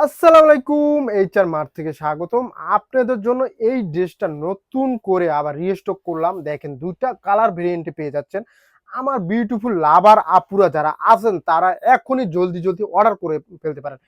আসসালামু আলাইকুম, HR mart থেকে স্বাগতম। আপনাদের জন্য এই ড্রেসটা নতুন করে আবার রিস্টক করলাম। দেখেন ২টা কালার ভেরিয়েন্টে পেয়ে যাচ্ছেন। আমার বিউটিফুল লাভার আপুরা যারা আছেন তারা এখনই জলদি অর্ডার করে ফেলতে পারেন।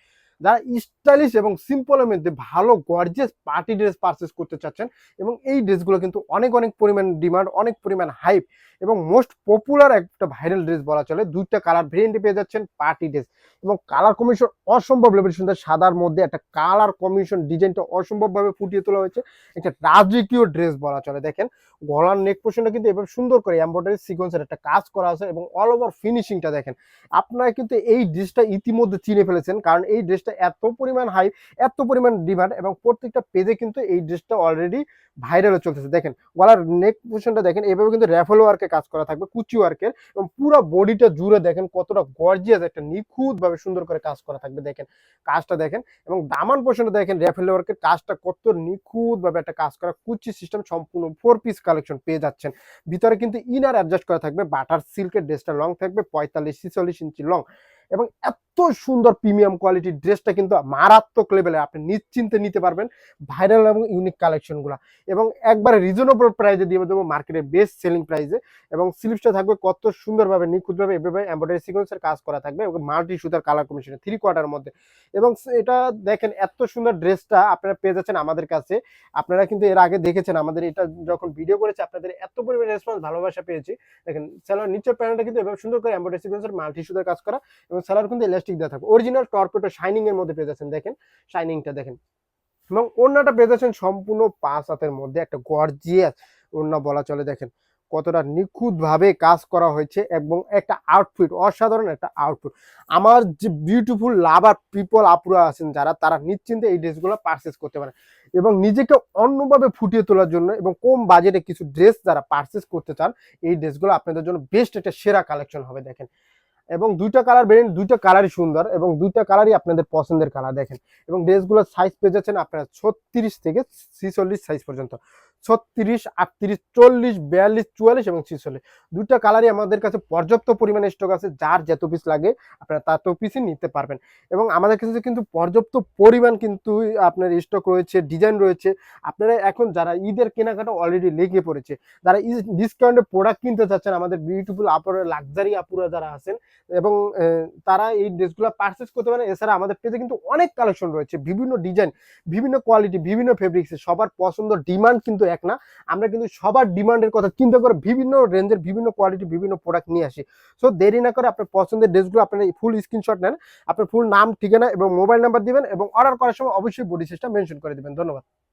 যারা স্টাইলিশ এবং সিম্পল এর মধ্যে ভালো গর্জিয়াস পার্টি ড্রেস পারচেজ করতে চাচ্ছেন এবং এই ড্রেসগুলো কিন্তু অনেক পরিমাণ ডিমান্ড, অনেক পরিমাণ হাইপ এবং মোস্ট পপুলার একটা ভাইরাল ড্রেস বলা চলে। ২টা কালার ভেরিয়েন্টে পেয়ে যাচ্ছেন পার্টি ড্রেস এবং কালার কম্বিনেশন অসম্ভব লেভেলের সুন্দর। সাদার মধ্যে একটা কালার কম্বিনেশন ডিজাইনটা অসম্ভবভাবে ফুটিয়ে তোলা হয়েছে। একটা রাজকীয় ড্রেস বলা চলে। দেখেন গলার নেক পোর্শনটা কিন্তু এভাবে সুন্দর করে এমব্রয়ডারি সিকোয়েন্সের একটা কাজ করা আছে এবং অল ওভার ফিনিশিংটা দেখেন। আপনারা কিন্তু এই ড্রেসটা ইতিমধ্যে চিনে ফেলেছেন, কারণ এই ড্রেসটা এত পরিমাণ হাই, এত পরিমাণ ডিমান্ড এবং প্রত্যেকটা পেজে কিন্তু এই ড্রেসটা অলরেডি ভাইরালে চলতেছে। দেখেন গলার নেক পোর্শনটা দেখেন, এভাবে কিন্তু র্যাফেল ওয়ার্কে কাজ করা থাকবে, কুচি ওয়ার্কের, এবং পুরো বডিটা জুড়ে দেখেন কতটা গর্জিয়াস একটা নিখুঁত ভাবে সুন্দর করে কাজ করা থাকবে। দেখেন কাজটা দেখেন এবং দামান পোর্শনটা দেখেন র্যাফেল ওয়ার্কের কাজটা কত নিখুঁত ভাবে একটা কাজ করা, কুচি সিস্টেম সম্পূর্ণ 4 পিস কালেকশন পেয়ে যাচ্ছেন। ভিতরে কিন্তু ইনার অ্যাডজাস্ট করা থাকবে, বাটার সিল্কের ড্রেসটা লং থাকবে 45-46 ইঞ্চি লং এবং এত সুন্দর প্রিমিয়াম কোয়ালিটির ড্রেসটা কিন্তু মারাত্মক লেভেলে আপনি নিশ্চিন্তে নিতে পারবেন ভাইরাল এবং ইউনিক কালেকশনগুলো এবং একবারে রিজনেবল প্রাইসে দিয়ে দেবো, মার্কেটের বেস্ট সেলিং প্রাইসে। এবং স্লিভসটা থাকবে কত সুন্দরভাবে নিখুঁতভাবে এভাবে এমব্রয়ডারি সিকোয়েন্সের কাজ করা থাকবে এবং মাল্টি সুতার কালার কম্বিনেশনে 3/4 মধ্যে। এবং এটা দেখেন এত সুন্দর ড্রেসটা আপনারা পেয়ে যাচ্ছেন আমাদের কাছে। আপনারা কিন্তু এর আগে দেখেছেন আমাদের এটা যখন ভিডিও করেছে, আপনাদের এত পরিমাণ রেসপন্স ভালোবাসা পেয়েছি। দেখেন সেলার নিচের প্যানেলটা কিন্তু এভাবে সুন্দর করে এমব্রয়ডারি সিকোয়েন্সের মাল্টি সুতার কাজ করা এবং সেলার কিন্তু ইলাস্টিক দেওয়া থাকবে। অরিজিনাল টর্পেডো শাইনিং এর মধ্যে পেয়ে যাচ্ছেন। দেখেন শাইনিংটা দেখেন এবং ওড়নাটা পেয়ে যাচ্ছেন সম্পূর্ণ 5 হাতের মধ্যে একটা গর্জিয়াস ওড়না বলা চলে। দেখেন কতটা নিখুঁত ভাবে কাজ করা হয়েছে এবং একটা আউটফিট, অসাধারণ একটা আউটফিট। আমার যে বিউটিফুল লাভার পিপল আপুরা আছেন যারা, তারা নিশ্চিন্তে এই ড্রেসগুলো পারচেজ করতে পারে এবং নিজেকে অন্যভাবে ফুটিয়ে তোলার জন্য এবং কম বাজেটে কিছু ড্রেস যারা পারচেজ করতে চান, এই ড্রেসগুলো আপনাদের জন্য বেস্ট একটা সেরা কালেকশন হবে। দেখেন এবং 2টা কালার ভেরিয়েন্ট, 2টা কালারই সুন্দর এবং 2টা কালারই আপনাদের পছন্দের কালার। দেখেন এবং ড্রেসগুলোর সাইজ পেয়ে যাচ্ছেন আপনারা 36 থেকে 46 সাইজ পর্যন্ত। 36, 38, 40, 42, 44 এবং 46 2টা কালারই আমাদের কাছে পর্যাপ্ত পরিমাণে স্টক আছে। যার যত পিস লাগে আপনারা তত পিসই নিতে পারবেন এবং আমাদের কাছে কিন্তু পর্যাপ্ত পরিমাণ কিন্তু আপনার স্টক রয়েছে, ডিজাইন রয়েছে। আপনারা এখন যারা ঈদের কেনাকাটা অলরেডি লেগে পড়েছে, যারা ডিসকাউন্টে প্রোডাক্ট কিনতে চাচ্ছেন, আমাদের বিউটিফুল আপুরা, লাক্সারি আপুরা যারা আছেন এবং তারা এই ড্রেসগুলো পারচেজ করতে পারেন। এছাড়া আমাদের পেজে কিন্তু অনেক কালেকশন রয়েছে, বিভিন্ন ডিজাইন, বিভিন্ন কোয়ালিটি, বিভিন্ন ফেব্রিক্স। সবার পছন্দ ডিমান্ড কিন্তু এক না। আমরা কিন্তু সবার ডিমান্ডের কথা চিন্তা করে বিভিন্ন রেঞ্জের, বিভিন্ন কোয়ালিটি, বিভিন্ন প্রোডাক্ট নিয়ে আসি। সো দেরি না করে আপনার পছন্দের ড্রেসগুলো আপনার ফুল স্ক্রিনশট নেন, আপনার ফুল নাম, ঠিকানা এবং মোবাইল নাম্বার দিবেন এবং অর্ডার করার সময় অবশ্যই বডি সাইজটা মেনশন করে দিবেন। ধন্যবাদ।